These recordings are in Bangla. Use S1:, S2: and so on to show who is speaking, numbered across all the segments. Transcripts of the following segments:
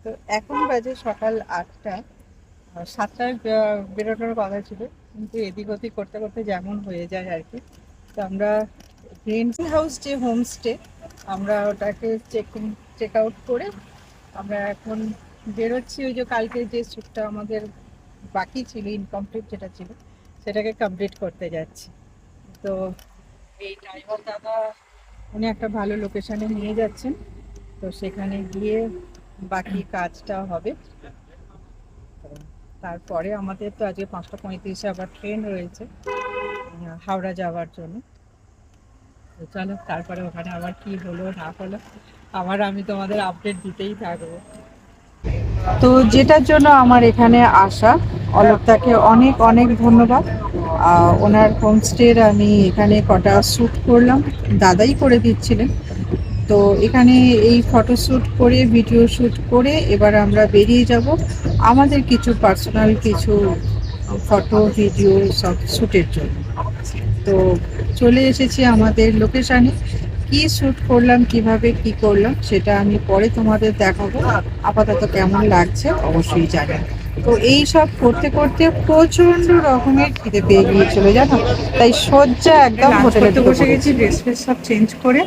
S1: তো এখন বাজে সকাল 8টা। 7টায় বেরোনোর কথা ছিল, কিন্তু এদিক ওদিক করতে করতে যেমন হয়ে যায় আর কি। তো আমরা গ্রিন হাউস যে হোমস্টে, আমরা ওটাকে চেক আউট করে আমরা এখন বেরোচ্ছি। ওই যে কালকে যে শ্যুটটা আমাদের বাকি ছিল, ইনকমপ্লিট যেটা ছিল, সেটাকে কমপ্লিট করতে যাচ্ছি। তো এই ড্রাইভার দাদা উনি একটা ভালো লোকেশনে নিয়ে যাচ্ছেন, তো সেখানে গিয়ে বাকি কাজটা হবে। তো তারপরে আমাদের তো আজকে 5টা 35-এ আবার ট্রেন রয়েছে হাওড়া যাওয়ার জন্য। তো চলো, তারপরে ওখানে আবার কি হলো না হলো আমি তোমাদের আপডেট দিতেই থাকবো। তো যেটার জন্য আমার এখানে আসা, অলোকদাকে অনেক অনেক ধন্যবাদ। ওনার হোমস্টের আমি এখানে কটা শ্যুট করলাম, দাদাই করে দিচ্ছিলেন। তো এখানে এই ফটো শ্যুট করে, ভিডিও শ্যুট করে এবার আমরা বেরিয়ে যাব আমাদের কিছু পার্সোনাল কিছু ফটো ভিডিও সব শ্যুটের জন্য। তো চলে এসেছি আমাদের লোকেশানে। কি শ্যুট করলাম, কিভাবে কি করলাম, সেটা আমি পরে তোমাদের দেখাবো। আপাতত কেমন লাগছে অবশ্যই জানাবে। তো এই সব করতে করতে প্রচন্ড রকমের খিদে পেয়ে গিয়েছিল জানো, তাই সজ্জা একদম হোটেলে বসে গেছি, ড্রেস ফ্রেস সব চেঞ্জ করে।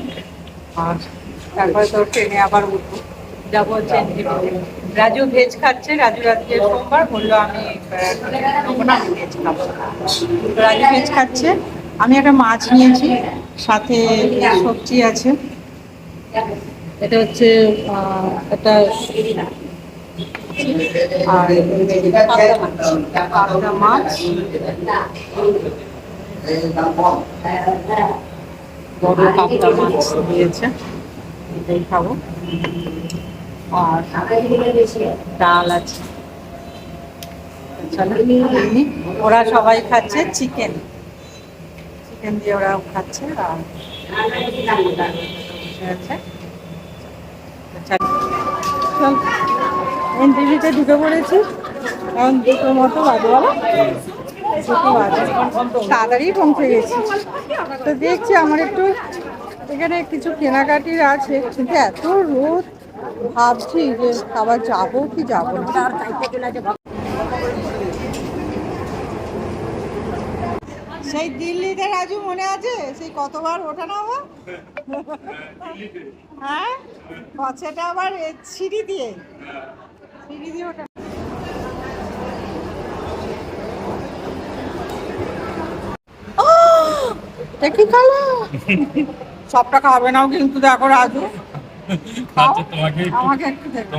S1: আর তারপরে তো ট্রেনে আবার উঠবো, যাবো হচ্ছে রাজু ভেজ খাচ্ছে। রাজু আজকে সোমবার, বললো আমি নেবো না, আমি ভেজ খাবো। তো রাজু ভেজ খাচ্ছে, আমি একটা মাছ নিয়েছি, সাথে সবজি আছে। এটা হচ্ছে একটা আর পাবদা মাছ, বড় পাবদা মাছ দিয়েছে, এটাই খাবো। আর ডাল আছে। ওরা সবাই খাচ্ছে চিকেন, চিকেন দিয়ে ওরা খাচ্ছে। আর এনটিভিতে ঢুকে পড়েছি, এখন 2টোর মতো বাজে, বলো 2টো বাজে, তাড়াতাড়ি পৌঁছে গেছি। তো দেখছি আমার একটু এখানে কিছু কেনাকাটির আছে, কিন্তু এত রোদ, ভাবছি যে আবার যাবো কি যাবো না। সেই দিল্লিতে রাজু মনে আছে, সেই কতবার ওঠা নামা। হ্যাঁ, সেটা আবার সিঁড়ি দিয়ে ওঠা। কি খালো, সবটা খাবে নাও কিন্তু দেখো রাজু, আমাকে একটু দেখো।